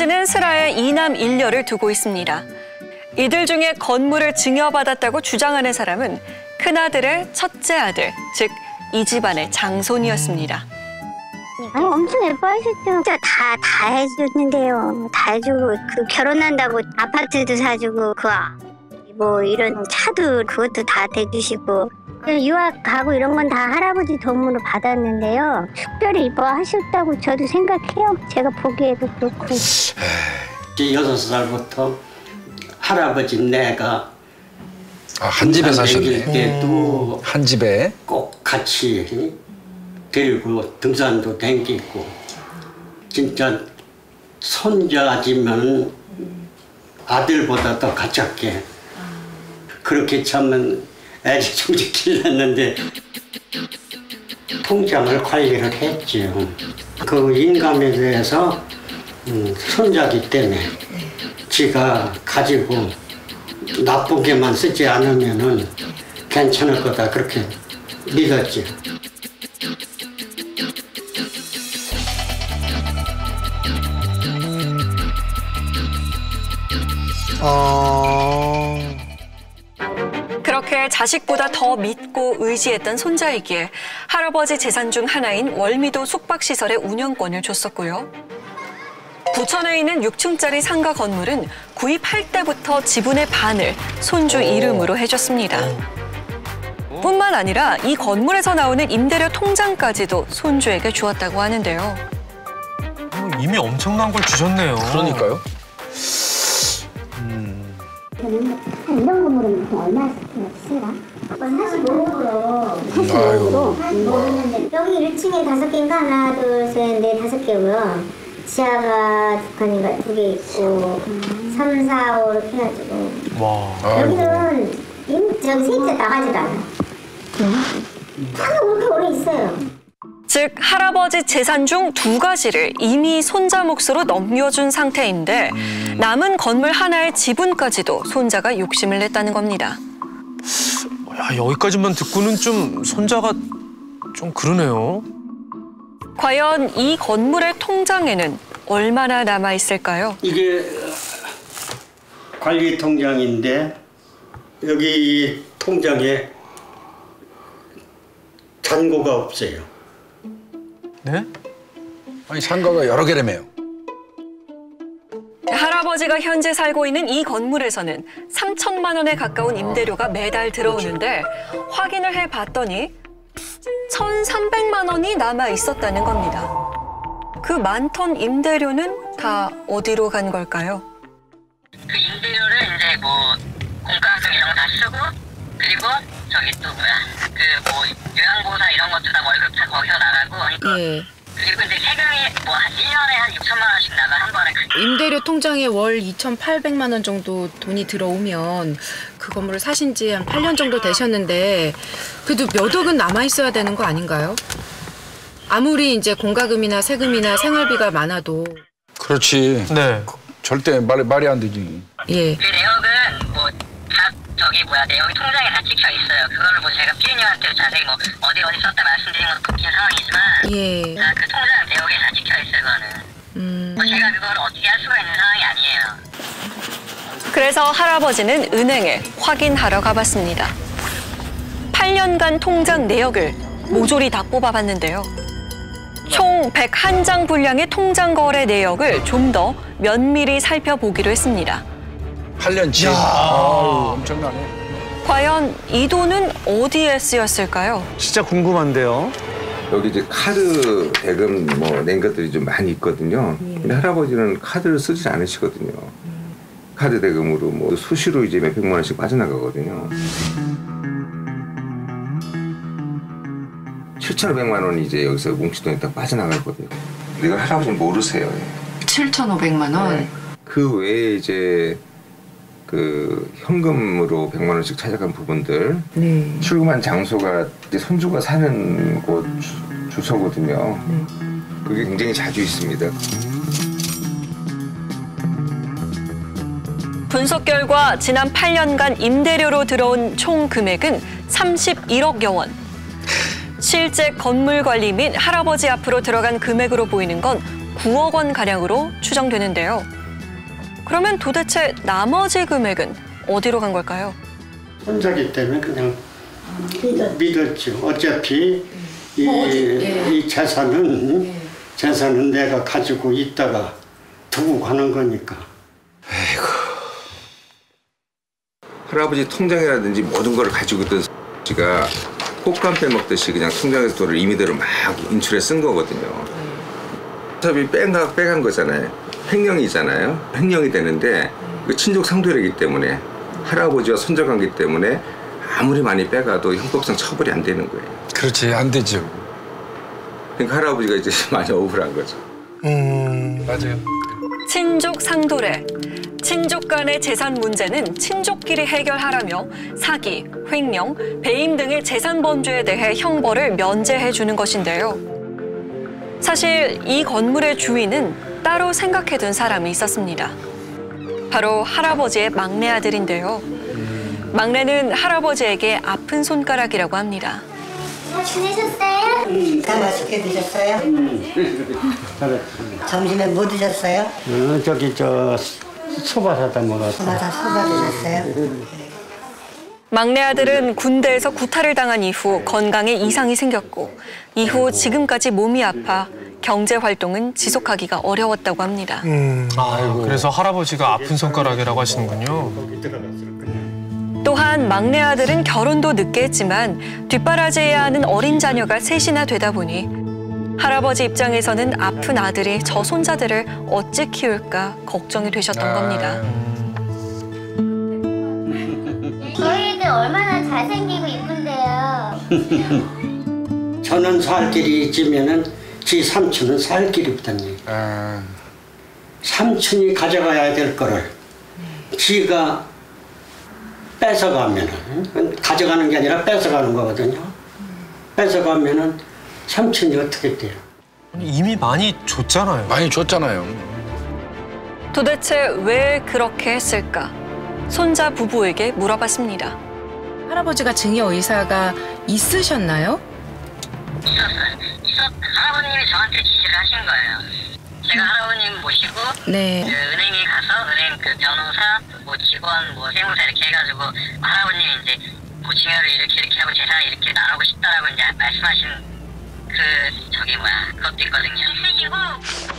할아버지는 슬하에 이남 1녀를 두고 있습니다. 이들 중에 건물을 증여받았다고 주장하는 사람은 큰아들의 첫째 아들, 즉 이 집안의 장손이었습니다. 엄청 예뻐하셨죠. 진짜 다 해줬는데요. 다 해주고 결혼한다고 아파트도 사주고 뭐 이런 차도 그것도 다 대주시고 유학 가고 이런 건 다 할아버지 도움으로 받았는데요. 특별히 이뻐하셨다고 저도 생각해요. 제가 보기에도 그렇고. 6살부터 할아버지 내가 한 집에 사셨네. 때도 한 집에 꼭 같이 데리고 등산도 댕기고 진짜 손자지만 아들보다 더 가깝게 그렇게 참은 애기 둘이 길렀는데 통장을 관리를 했죠. 그 인감에 대해서 손자기 때문에 지가 가지고 나쁘게만 쓰지 않으면은 괜찮을 거다 그렇게 믿었죠. 그렇게 자식보다 더 믿고 의지했던 손자이기에 할아버지 재산 중 하나인 월미도 숙박시설의 운영권을 줬었고요. 부천에 있는 6층짜리 상가 건물은 구입할 때부터 지분의 반을 손주 이름으로 해줬습니다. 뿐만 아니라 이 건물에서 나오는 임대료 통장까지도 손주에게 주었다고 하는데요. 이미 엄청난 걸 주셨네요. 그러니까요. 이런 건물은 얼마 쓰라? 45%. 여기 1층에 5개인가? 하나, 둘, 셋, 넷, 5개고요. 지하가 2칸인가 2개 있고 3, 4, 5 이렇게 해가지고. 와. 여기는 저기 세입자 나가지도 않아. 차가 그렇게 오래 있어요. 즉 할아버지 재산 중 2가지를 이미 손자 몫으로 넘겨준 상태인데 남은 건물 하나의 지분까지도 손자가 욕심을 냈다는 겁니다. 야, 여기까지만 듣고는 좀 손자가 좀 그러네요. 과연 이 건물의 통장에는 얼마나 남아있을까요? 이게 관리 통장인데 여기 통장에 잔고가 없어요. 네? 아니 상가가 여러 개라며요. 할아버지가 현재 살고 있는 이 건물에서는 3천만 원에 가까운 임대료가 매달 들어오는데 확인을 해봤더니 1,300만 원이 남아 있었다는 겁니다. 그 많던 임대료는 다 어디로 간 걸까요? 그 임대료를 이제 뭐 공과금 이런 거 다 쓰고 그리고 저기 또 요양보호사 이런 것도 다 월급 다 거기서 나가고 예. 그리고 이제 세금이 뭐 한 1년에 한 6천만 원씩 나가 한 번에. 임대료 통장에 월 2,800만 원 정도 돈이 들어오면 그 건물을 사신 지 한 8년 정도 되셨는데 그래도 몇 억은 남아 있어야 되는 거 아닌가요? 아무리 이제 공과금이나 세금이나 생활비가 많아도. 그렇지. 네. 절대 말이 안 되지. 예. 그 내역은 뭐 다 내역이 통장에 다 찍혀 있어요. 그거를 뭐 제가 피디님한테 자세히 뭐 어디 썼다 말씀드린 건 바뀐 상황이지만 예. 그 통장 내역에 다 찍혀 있어요. 그거는. 뭐 제가 그걸 어떻게 할 수가 있는 상황이 아니에요. 그래서 할아버지는 은행에 확인하러 가봤습니다. 8년간 통장 내역을 모조리 다 뽑아봤는데요. 총 101장 분량의 통장 거래 내역을 좀 더 면밀히 살펴보기로 했습니다. 8년치. 엄청나네. 과연 이 돈은 어디에 쓰였을까요? 진짜 궁금한데요. 여기 이제 카드 대금 낸 것들이 좀 많이 있거든요. 근데 할아버지는 카드를 쓰지 않으시거든요. 카드 대금으로 수시로 이제 몇백만 원씩 빠져나가거든요. 7,500만 원이 이제 여기서 뭉치돈이 딱 빠져나가거든요. 내가 할아버지는 모르세요. 7,500만 원? 네. 그 외에 이제 그 현금으로 100만 원씩 찾아간 부분들, 네. 출금한 장소가 이제 손주가 사는 곳 주소거든요. 그게 굉장히 자주 있습니다. 분석 결과 지난 8년간 임대료로 들어온 총 금액은 31억여 원. 실제 건물 관리 및 할아버지 앞으로 들어간 금액으로 보이는 건 9억 원 가량으로 추정되는데요. 그러면 도대체 나머지 금액은 어디로 간 걸까요? 손자기 때문에 그냥 믿었죠. 어차피 이 재산은 내가 가지고 있다가 두고 가는 거니까. 할아버지 통장이라든지 모든 걸 가지고 있던 씨가 꽃감 빼먹듯이 그냥 통장에서 돈을 임의대로 막 인출해 쓴 거거든요. 어차피 빼간 거잖아요. 횡령이잖아요. 횡령이 되는데 그 친족 상도례이기 때문에 할아버지와 손자관계 때문에 아무리 많이 빼가도 형법상 처벌이 안 되는 거예요. 그렇지, 안 되죠. 그러니까 할아버지가 이제 많이 억울한 거죠. 맞아요. 친족 상도례. 친족 간의 재산 문제는 친족끼리 해결하라며 사기, 횡령, 배임 등의 재산 범죄에 대해 형벌을 면제해 주는 것인데요. 사실 이 건물의 주인은 따로 생각해둔 사람이 있었습니다. 바로 할아버지의 막내 아들인데요. 막내는 할아버지에게 아픈 손가락이라고 합니다. 지내셨어요? 다 맛있게 드셨어요? 점심에 뭐 드셨어요? 저기 소바 사다 먹었어. 소바 드셨어요? 막내 아들은 군대에서 구타를 당한 이후 건강에 이상이 생겼고 이후 지금까지 몸이 아파 경제 활동은 지속하기가 어려웠다고 합니다. 그래서 할아버지가 아픈 손가락이라고 하시는군요. 또한 막내 아들은 결혼도 늦게 했지만 뒷바라지해야 하는 어린 자녀가 셋이나 되다 보니 할아버지 입장에서는 아픈 아들이 저 손자들을 어찌 키울까 걱정이 되셨던 겁니다. 저희 애들 얼마나 잘생기고 이쁜데요. 저는 살 길이 있으면은 지 삼촌은 살 길이 없다니. 삼촌이 가져가야 될 거를 지가 뺏어가면은 가져가는 게 아니라 뺏어가는 거거든요. 뺏어가면은 삼촌이 어떻게 돼요? 이미 많이 줬잖아요. 많이 줬잖아요. 도대체 왜 그렇게 했을까? 손자 부부에게 물어봤습니다. 할아버지가 증여 의사가 있으셨나요? 할아버님이 저한테 지시를 하신 거예요. 제가 할아버님 모시고 네. 그 은행에 가서 은행 그 변호사, 뭐 직원, 뭐 세무사 이렇게 해가지고 할아버님이 이제 뭐 증여를 이렇게 하고 재산을 이렇게 나누고 싶다라고 이제 말씀하신 그것도 있거든요.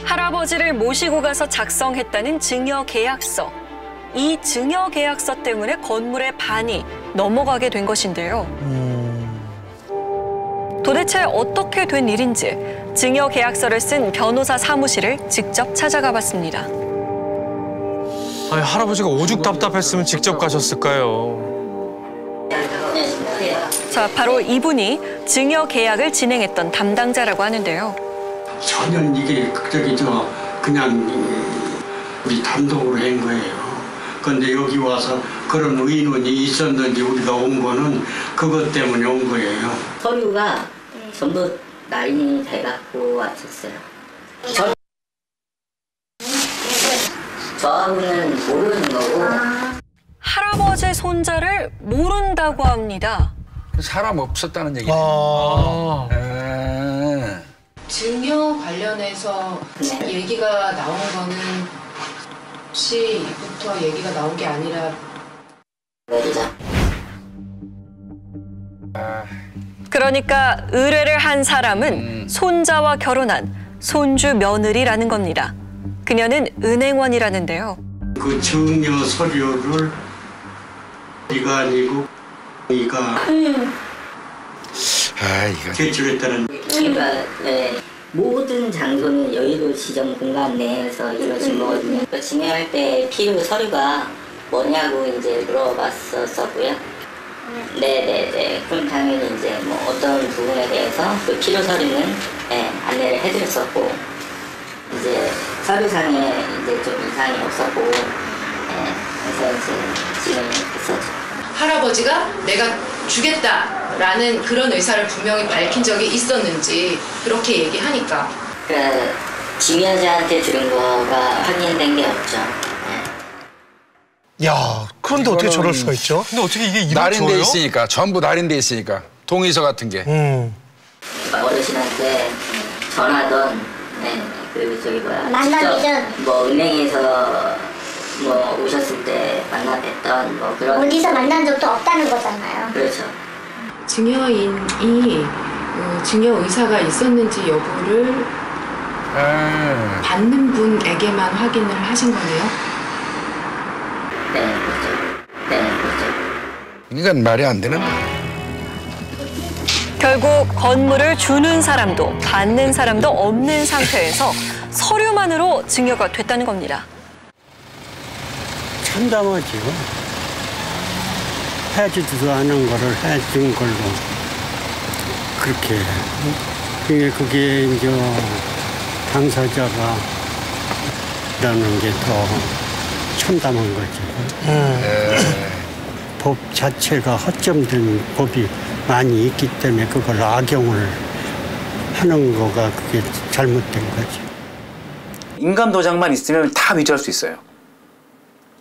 할아버지를 모시고 가서 작성했다는 증여 계약서. 이 증여 계약서 때문에 건물의 반이 넘어가게 된 것인데요. 도대체 어떻게 된 일인지 증여 계약서를 쓴 변호사 사무실을 직접 찾아가 봤습니다. 아니, 할아버지가 오죽 답답했으면 직접 가셨을까요? 자, 바로 이분이 증여 계약을 진행했던 담당자라고 하는데요. 전혀 이게 그냥 우리 단독으로 한 거예요. 그런데 여기 와서 그런 의논이 있었는지 우리가 온 거는 그것 때문에 온 거예요. 서류가 전부 날인이 돼갖고 왔었어요. 저하고는 모르는 거고. 할아버지 손자를 모른다고 합니다. 사람 없었다는 얘기네요. 증여 관련해서 얘기가 나온 거는 혹시부터 얘기가 나온 게 아니라 그러니까 의뢰를 한 사람은 손자와 결혼한 손주 며느리라는 겁니다. 그녀는 은행원이라는데요. 그 증여 서류를 네가 아니고 네가 제출했다는. 그러니까 모든 장소는 여의도 지정 공간 내에서 이루어진 거거든요. 증여할 때 필요 서류가 뭐냐고 이제 물어봤었고요. 네네네. 그럼 당연히 이제 뭐 어떤 부분에 대해서 그 필요 서류는 안내를 해드렸었고, 이제 서류상에 이제 좀 이상이 없었고, 그래서 이제 진행했었죠. 할아버지가 내가 주겠다라는 그런 의사를 분명히 밝힌 적이 있었는지 그렇게 얘기하니까. 그 증여자한테 들은 거가 확인된 게 없죠. 야, 그런데 어떻게 저럴 수가 있죠? 근데 어떻게 이게 날인돼 있으니까, 전부 날인돼 있으니까 동의서 같은 게. 어르신한테 전하던 그 저기 뭐야 만나기 전? 직접 뭐 은행에서 뭐 오셨을 때 만나뵀던 뭐 그런 어디서 만난 적도 없다는 거잖아요. 그렇죠. 증여인이 증여 의사가 있었는지 여부를 받는 분에게만 확인을 하신 거네요? 네, 그렇죠. 네, 그렇죠. 이건 말이 안 되는 거야. 결국 건물을 주는 사람도 받는 사람도 없는 상태에서 서류만으로 증여가 됐다는 겁니다. 참담하죠. 해주지도 않은 거를 해준 걸로 그렇게. 그게 이제 당사자가 라는 게 더 참담한 거죠. 법 자체가 허점된 법이 많이 있기 때문에 그걸 악용을 하는 거가 그게 잘못된 거죠. 인감 도장만 있으면 다 위조할 수 있어요.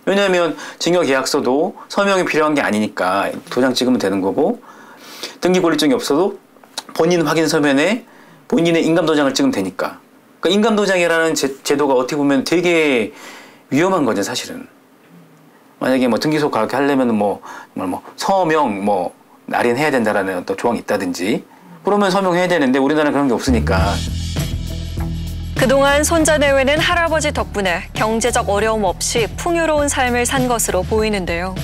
왜냐하면 증여 계약서도 서명이 필요한 게 아니니까 도장 찍으면 되는 거고, 등기 권리증이 없어도 본인 확인 서면에 본인의 인감 도장을 찍으면 되니까. 그러니까 인감 도장이라는 제도가 어떻게 보면 되게 위험한 거죠, 사실은. 만약에 뭐 등기소 가게 하려면 뭐 서명 날인해야 된다라는 어떤 조항이 있다든지, 그러면 서명해야 되는데 우리나라는 그런 게 없으니까. 그동안 손자내외는 할아버지 덕분에 경제적 어려움 없이 풍요로운 삶을 산 것으로 보이는데요.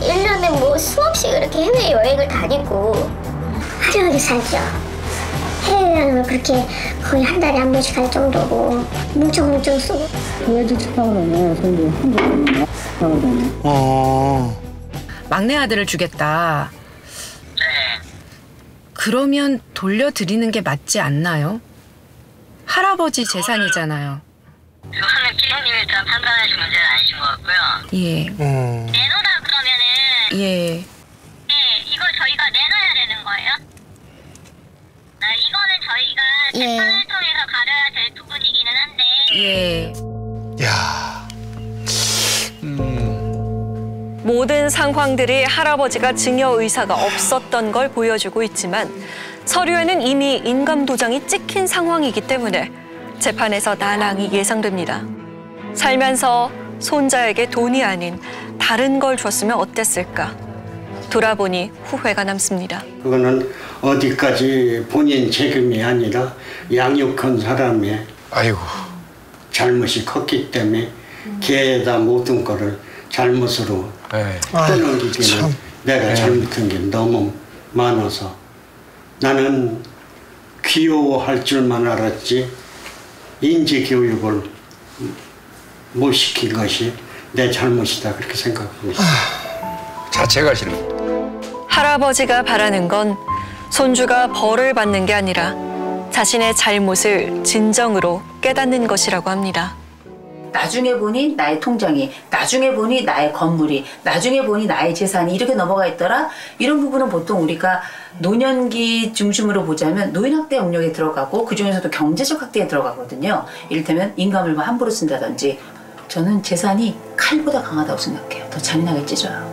1년에 뭐 수없이 그렇게 해외여행을 다니고 화려하게 살죠. 해외여행을 그렇게 거의 한 달에 한 번씩 갈 정도고 뭉청뭉청 쓰고. 그래도 축하하네. 막내 아들을 주겠다. 그러면 돌려드리는 게 맞지 않나요? 할아버지 재산이잖아요. 그거는 피디님이 다 판단하실 문제는 아니신 것 같고요. 예. 내놓으라 그러면은 예. 이걸 저희가 내놔야 되는 거예요? 이거는 저희가 재판을 통해서 가려야 될 부분이기는 한데. 예. 야. 모든 상황들이 할아버지가 증여 의사가 없었던 걸 보여주고 있지만 서류에는 이미 인감 도장이 찍힌 상황이기 때문에 재판에서 난항이 예상됩니다. 살면서 손자에게 돈이 아닌 다른 걸 줬으면 어땠을까? 돌아보니 후회가 남습니다. 그거는 어디까지 본인 책임이 아니라 양육한 사람의 잘못이 컸기 때문에 걔에다 모든 거를 잘못으로 떠넘기기는 내가 잘못한 게 너무 많아서 나는 귀여워할 줄만 알았지 인지교육을 못 시킨 것이 내 잘못이다 그렇게 생각하고 있어요. 자체가 싫은. 할아버지가 바라는 건 손주가 벌을 받는 게 아니라 자신의 잘못을 진정으로 깨닫는 것이라고 합니다. 나중에 보니 나의 통장이, 나중에 보니 나의 건물이, 나중에 보니 나의 재산이 이렇게 넘어가 있더라. 이런 부분은 보통 우리가 노년기 중심으로 보자면 노인학대 영역에 들어가고 그중에서도 경제적 학대에 들어가거든요. 이를테면 인감을 함부로 쓴다든지. 저는 재산이 칼보다 강하다고 생각해요. 더 잔인하게 찢어요.